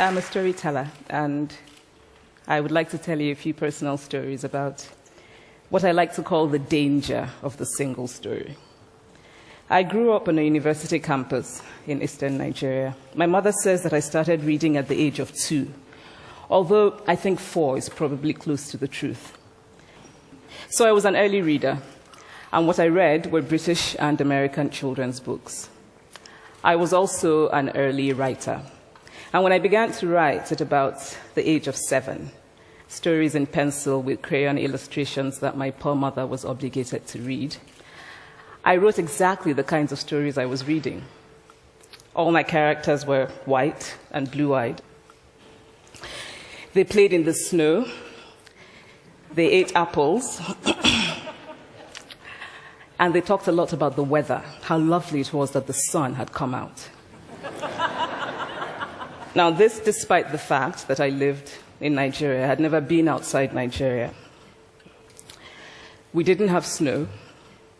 I'm a storyteller, and I would like to tell you a few personal stories about what I like to call the danger of the single story. I grew up on a university campus in eastern Nigeria. My mother says that I started reading at the age of 2, although I think 4 is probably close to the truth. So I was an early reader, and what I read were British and American children's books. I was also an early writer. And when I began to write at about the age of 7, stories in pencil with crayon illustrations that my poor mother was obligated to read, I wrote exactly the kinds of stories I was reading. All my characters were white and blue-eyed. They played in the snow. They ate apples. And they talked a lot about the weather, how lovely it was that the sun had come out. Now, this despite the fact that I lived in Nigeria. I had never been outside Nigeria. We didn't have snow.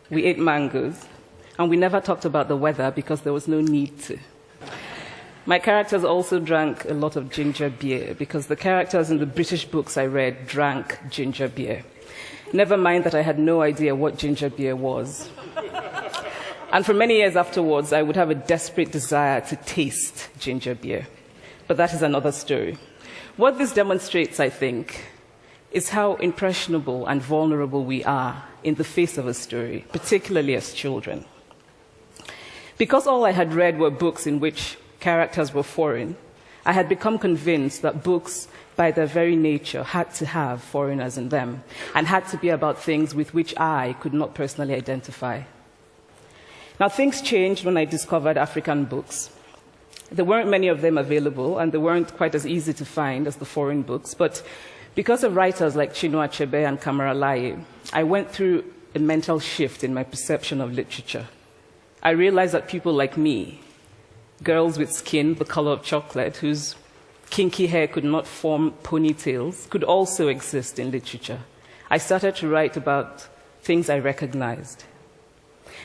We ate mangoes. And we never talked about the weather because there was no need to. My characters also drank a lot of ginger beer because the characters in the British books I read drank ginger beer. Never mind that I had no idea what ginger beer was. And for many years afterwards, I would have a desperate desire to taste ginger beer. But that is another story. What this demonstrates, I think, is how impressionable and vulnerable we are in the face of a story, particularly as children. Because all I had read were books in which characters were foreign, I had become convinced that books, by their very nature, had to have foreigners in them and had to be about things with which I could not personally identify. Now, things changed when I discovered African books. There weren't many of them available, and they weren't quite as easy to find as the foreign books. But because of writers like Chinua Achebe and Kamaralaye, I went through a mental shift in my perception of literature. I realized that people like me, girls with skin the color of chocolate, whose kinky hair could not form ponytails, could also exist in literature. I started to write about things I recognized.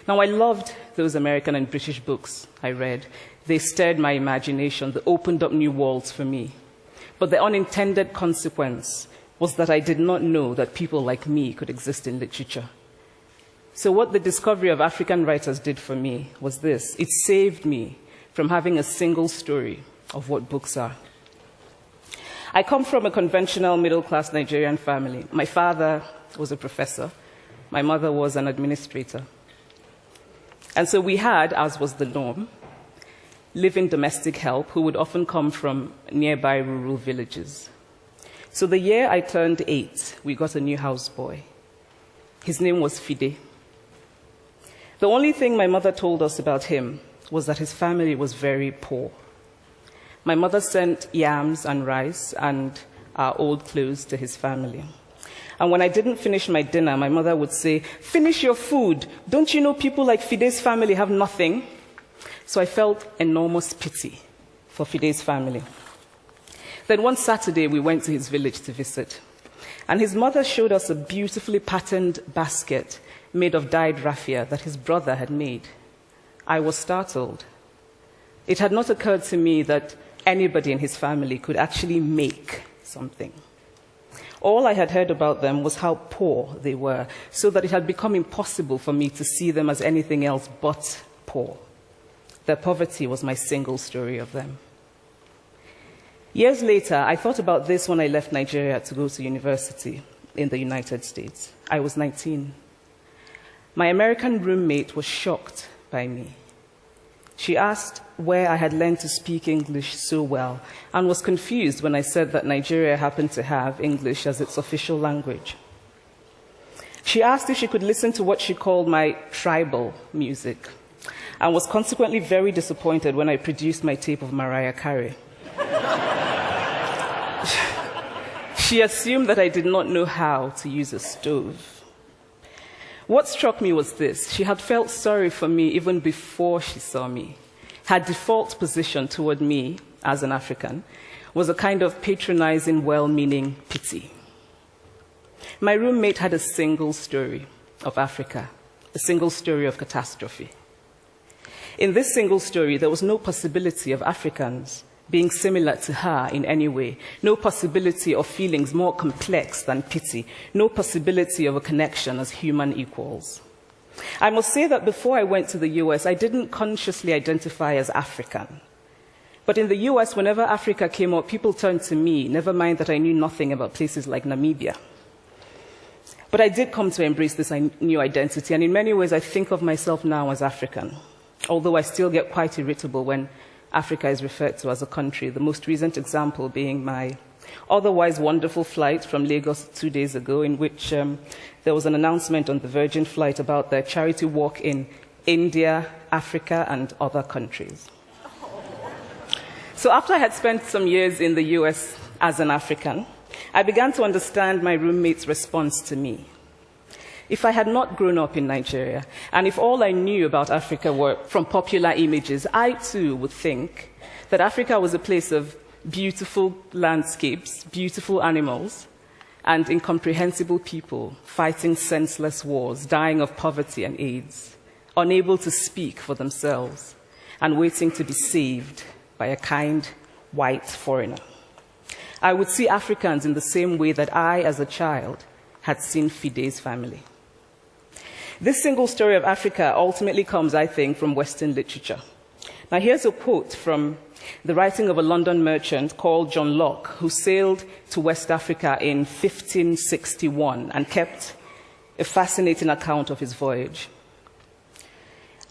Now, I loved those American and British books I read. They stirred my imagination. They opened up new worlds for me. But the unintended consequence was that I did not know that people like me could exist in literature. So what the discovery of African writers did for me was this. It saved me from having a single story of what books are. I come from a conventional middle-class Nigerian family. My father was a professor. My mother was an administrator. And so we had, as was the norm, live-in domestic help who would often come from nearby rural villages. So the year I turned 8, we got a new houseboy. His name was Fide. The only thing my mother told us about him was that his family was very poor. My mother sent yams and rice and our old clothes to his family. And when I didn't finish my dinner, my mother would say, "Finish your food. Don't you know people like Fide's family have nothing?" So I felt enormous pity for Fide's family. Then one Saturday, we went to his village to visit. And his mother showed us a beautifully patterned basket made of dyed raffia that his brother had made. I was startled. It had not occurred to me that anybody in his family could actually make something. All I had heard about them was how poor they were, so that it had become impossible for me to see them as anything else but poor. Their poverty was my single story of them. Years later, I thought about this when I left Nigeria to go to university in the United States. I was 19. My American roommate was shocked by me. She asked where I had learned to speak English so well and was confused when I said that Nigeria happened to have English as its official language. She asked if she could listen to what she called my tribal music and was consequently very disappointed when I produced my tape of Mariah Carey. She assumed that I did not know how to use a stove. What struck me was this. She had felt sorry for me even before she saw me. Her default position toward me, as an African, was a kind of patronizing, well-meaning pity. My roommate had a single story of Africa, a single story of catastrophe. In this single story, there was no possibility of Africans being similar to her in any way, no possibility of feelings more complex than pity, no possibility of a connection as human equals. I must say that before I went to the US, I didn't consciously identify as African. But in the US, whenever Africa came up, people turned to me, never mind that I knew nothing about places like Namibia. But I did come to embrace this new identity, and in many ways I think of myself now as African, although I still get quite irritable when Africa is referred to as a country, the most recent example being my otherwise wonderful flight from Lagos 2 days ago, in which there was an announcement on the Virgin flight about their charity walk in India, Africa, and other countries. So after I had spent some years in the US as an African, I began to understand my roommate's response to me. If I had not grown up in Nigeria, and if all I knew about Africa were from popular images, I too would think that Africa was a place of beautiful landscapes, beautiful animals, and incomprehensible people fighting senseless wars, dying of poverty and AIDS, unable to speak for themselves, and waiting to be saved by a kind white foreigner. I would see Africans in the same way that I, as a child, had seen Fide's family. This single story of Africa ultimately comes, I think, from Western literature. Now, here's a quote from the writing of a London merchant called John Locke, who sailed to West Africa in 1561 and kept a fascinating account of his voyage.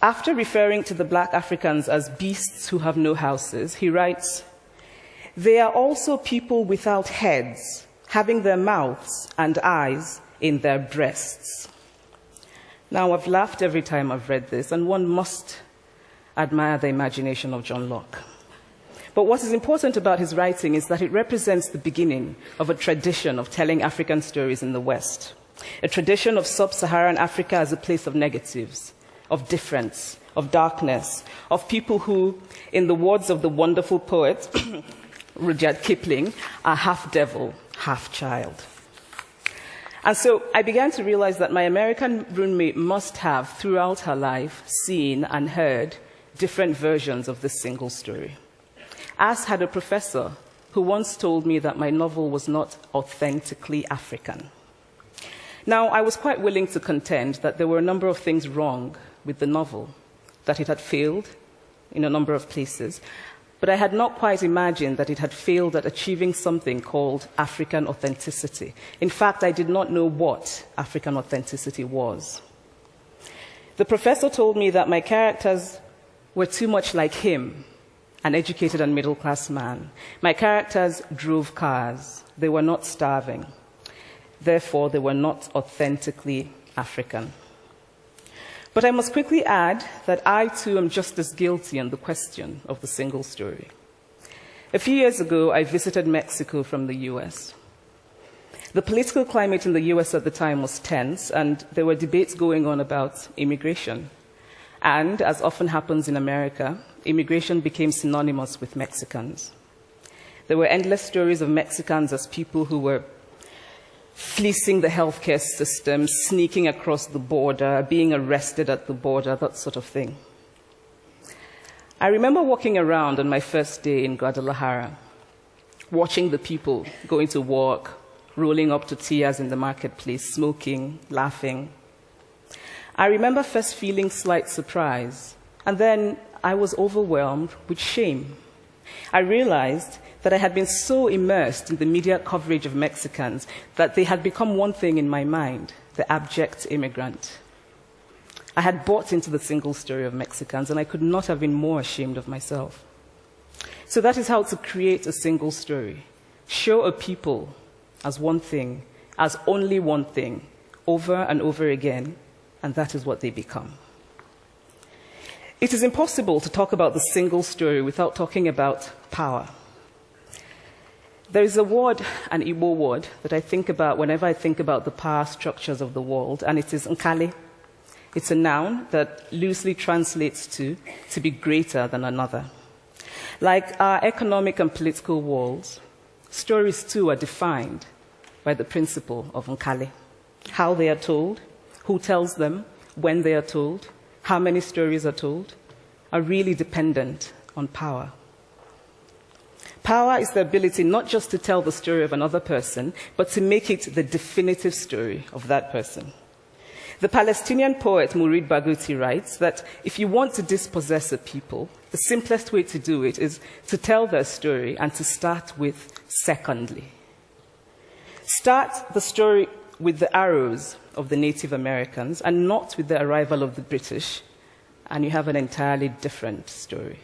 After referring to the black Africans as beasts who have no houses, he writes, "They are also people without heads, having their mouths and eyes in their breasts." Now, I've laughed every time I've read this, and one must admire the imagination of John Locke. But what is important about his writing is that it represents the beginning of a tradition of telling African stories in the West, a tradition of sub-Saharan Africa as a place of negatives, of difference, of darkness, of people who, in the words of the wonderful poet Rudyard Kipling, are half devil, half child. And so I began to realize that my American roommate must have, throughout her life, seen and heard different versions of this single story. As had a professor who once told me that my novel was not authentically African. Now, I was quite willing to contend that there were a number of things wrong with the novel, that it had failed in a number of places, but I had not quite imagined that it had failed at achieving something called African authenticity. In fact, I did not know what African authenticity was. The professor told me that my characters were too much like him, an educated and middle-class man. My characters drove cars. They were not starving. Therefore, they were not authentically African. But I must quickly add that I, too, am just as guilty on the question of the single story. A few years ago, I visited Mexico from the US. The political climate in the US at the time was tense, and there were debates going on about immigration. And, as often happens in America, immigration became synonymous with Mexicans. There were endless stories of Mexicans as people who were fleecing the healthcare system, sneaking across the border, being arrested at the border, that sort of thing. I remember walking around on my first day in Guadalajara, watching the people going to work, rolling up tortillas in the marketplace, smoking, laughing. I remember first feeling slight surprise, and then I was overwhelmed with shame. I realized that I had been so immersed in the media coverage of Mexicans that they had become one thing in my mind, the abject immigrant. I had bought into the single story of Mexicans, and I could not have been more ashamed of myself. So that is how to create a single story. Show a people as one thing, as only one thing, over and over again, and that is what they become. It is impossible to talk about the single story without talking about power. There is a word, an Igbo word, that I think about whenever I think about the power structures of the world, and it is nkali. It's a noun that loosely translates to be greater than another. Like our economic and political worlds, stories too are defined by the principle of nkali. How they are told, who tells them, when they are told, how many stories are told, are really dependent on power. Power is the ability not just to tell the story of another person, but to make it the definitive story of that person. The Palestinian poet Mourid Barghouti writes that if you want to dispossess a people, the simplest way to do it is to tell their story and to start with secondly. Start the story with the arrows of the Native Americans and not with the arrival of the British, and you have an entirely different story.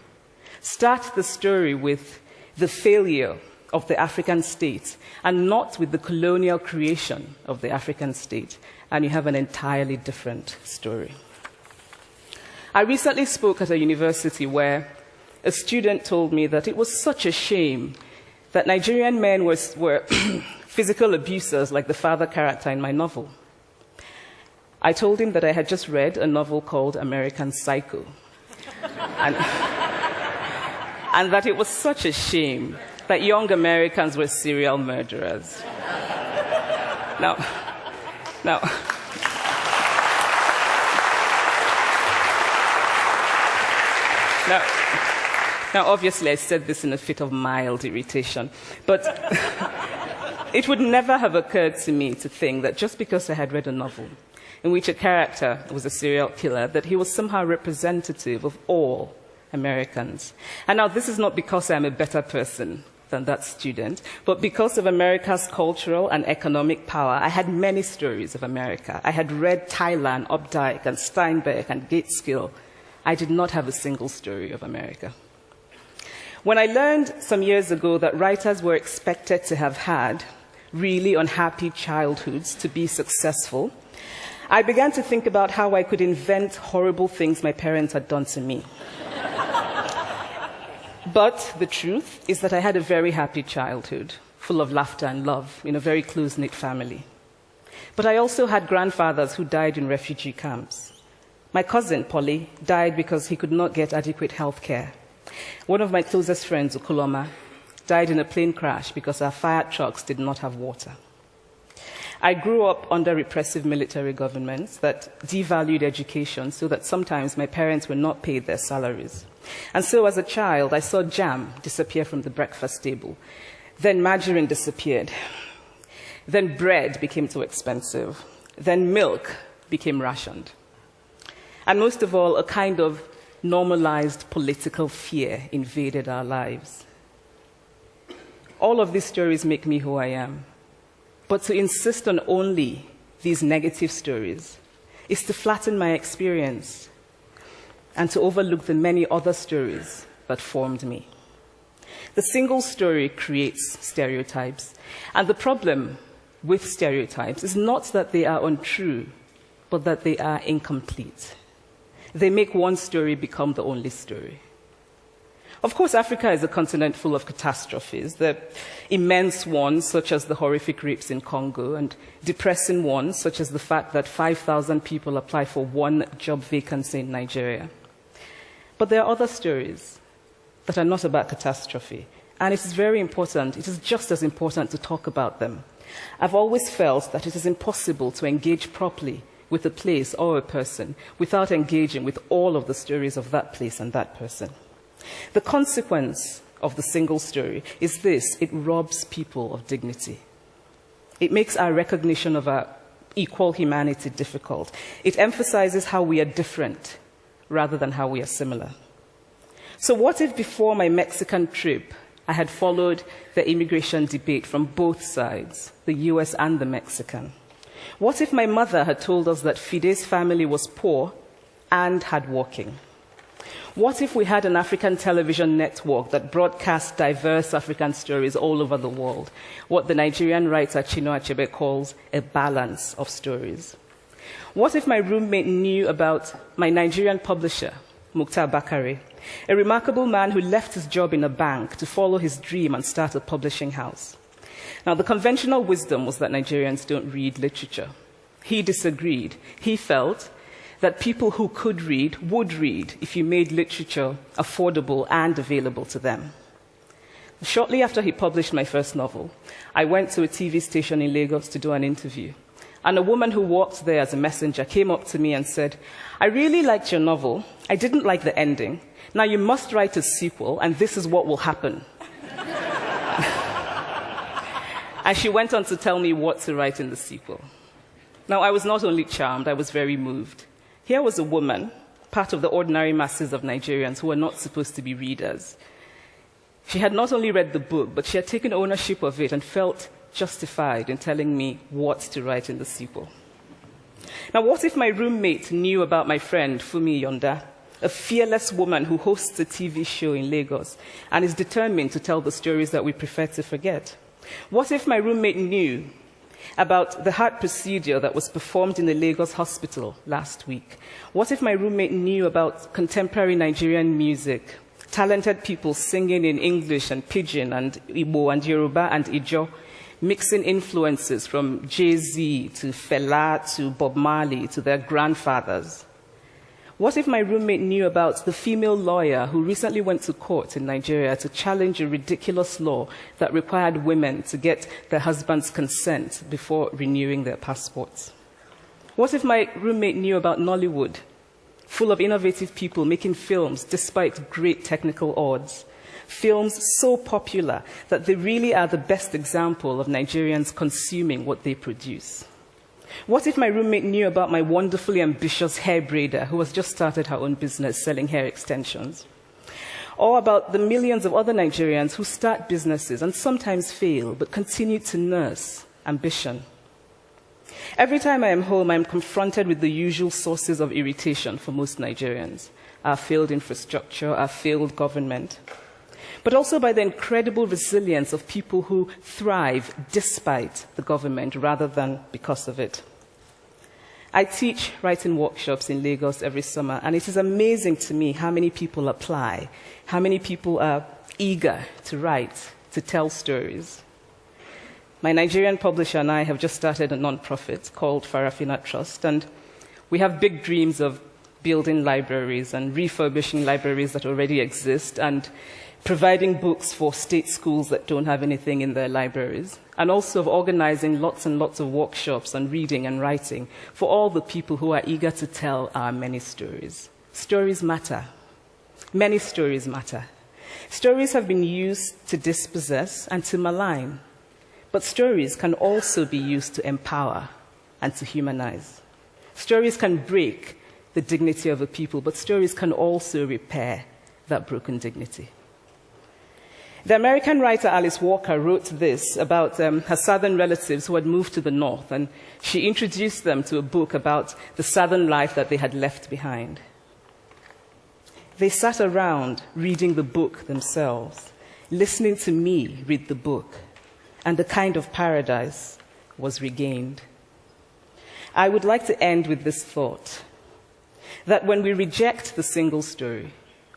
Start the story with the failure of the African state and not with the colonial creation of the African state, and you have an entirely different story. I recently spoke at a university where a student told me that it was such a shame that Nigerian men were physical abusers like the father character in my novel. I told him that I had just read a novel called American Psycho, and that it was such a shame that young Americans were serial murderers. Now, obviously, I said this in a fit of mild irritation, but it would never have occurred to me to think that just because I had read a novel in which a character was a serial killer, that he was somehow representative of all Americans. And now, this is not because I'm a better person than that student, but because of America's cultural and economic power, I had many stories of America. I had read Tylan, Updike, and Steinbeck, and Gateskill. I did not have a single story of America. When I learned some years ago that writers were expected to have had really unhappy childhoods to be successful, I began to think about how I could invent horrible things my parents had done to me. But the truth is that I had a very happy childhood, full of laughter and love, in a very close-knit family. But I also had grandfathers who died in refugee camps. My cousin, Polly, died because he could not get adequate health care. One of my closest friends, Ukuloma, died in a plane crash because our fire trucks did not have water. I grew up under repressive military governments that devalued education so that sometimes my parents were not paid their salaries. And so as a child, I saw jam disappear from the breakfast table. Then margarine disappeared. Then bread became too expensive. Then milk became rationed. And most of all, a kind of normalized political fear invaded our lives. All of these stories make me who I am. But to insist on only these negative stories is to flatten my experience and to overlook the many other stories that formed me. The single story creates stereotypes, and the problem with stereotypes is not that they are untrue, but that they are incomplete. They make one story become the only story. Of course, Africa is a continent full of catastrophes, the immense ones, such as the horrific rapes in Congo, and depressing ones, such as the fact that 5,000 people apply for one job vacancy in Nigeria. But there are other stories that are not about catastrophe, and it is very important, it is just as important to talk about them. I've always felt that it is impossible to engage properly with a place or a person without engaging with all of the stories of that place and that person. The consequence of the single story is this: it robs people of dignity. It makes our recognition of our equal humanity difficult. It emphasizes how we are different rather than how we are similar. So what if before my Mexican trip, I had followed the immigration debate from both sides, the US and the Mexican? What if my mother had told us that Fide's family was poor and hardworking? What if we had an African television network that broadcast diverse African stories all over the world, what the Nigerian writer Chinua Achebe calls a balance of stories? What if my roommate knew about my Nigerian publisher, Mukhtar Bakare, a remarkable man who left his job in a bank to follow his dream and start a publishing house? Now, the conventional wisdom was that Nigerians don't read literature. He disagreed. He felt that people who could read would read if you made literature affordable and available to them. Shortly after he published my first novel, I went to a TV station in Lagos to do an interview. And a woman who worked there as a messenger came up to me and said, "I really liked your novel. I didn't like the ending. Now you must write a sequel, and this is what will happen." And she went on to tell me what to write in the sequel. Now, I was not only charmed, I was very moved. Here was a woman, part of the ordinary masses of Nigerians who were not supposed to be readers. She had not only read the book, but she had taken ownership of it and felt justified in telling me what to write in the sequel. Now, what if my roommate knew about my friend, Fumi Yonda, a fearless woman who hosts a TV show in Lagos and is determined to tell the stories that we prefer to forget? What if my roommate knew about the heart procedure that was performed in a Lagos hospital last week? What if my roommate knew about contemporary Nigerian music, talented people singing in English and Pidgin and Igbo and Yoruba and Ijo, mixing influences from Jay-Z to Fela to Bob Marley to their grandfathers? What if my roommate knew about the female lawyer who recently went to court in Nigeria to challenge a ridiculous law that required women to get their husband's consent before renewing their passports? What if my roommate knew about Nollywood, full of innovative people making films despite great technical odds? Films so popular that they really are the best example of Nigerians consuming what they produce. What if my roommate knew about my wonderfully ambitious hair braider who has just started her own business selling hair extensions? Or about the millions of other Nigerians who start businesses and sometimes fail, but continue to nurse ambition? Every time I am home, I am confronted with the usual sources of irritation for most Nigerians: our failed infrastructure, our failed government, but also by the incredible resilience of people who thrive despite the government rather than because of it. I teach writing workshops in Lagos every summer, and it is amazing to me how many people apply, how many people are eager to write, to tell stories. My Nigerian publisher and I have just started a non-profit called Farafina Trust, and we have big dreams of building libraries and refurbishing libraries that already exist and providing books for state schools that don't have anything in their libraries, and also of organizing lots and lots of workshops on reading and writing for all the people who are eager to tell our many stories. Stories matter. Many stories matter. Stories have been used to dispossess and to malign, but stories can also be used to empower and to humanize. Stories can break the dignity of a people, but stories can also repair that broken dignity. The American writer Alice Walker wrote this about her southern relatives who had moved to the north, and she introduced them to a book about the southern life that they had left behind. They sat around reading the book themselves, listening to me read the book, and a kind of paradise was regained. I would like to end with this thought, that when we reject the single story,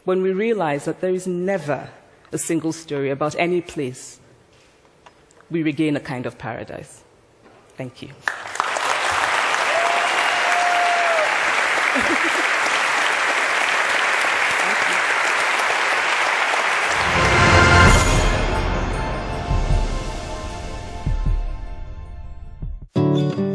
when we realize that there is never a single story about any place, we regain a kind of paradise. Thank you. Thank you.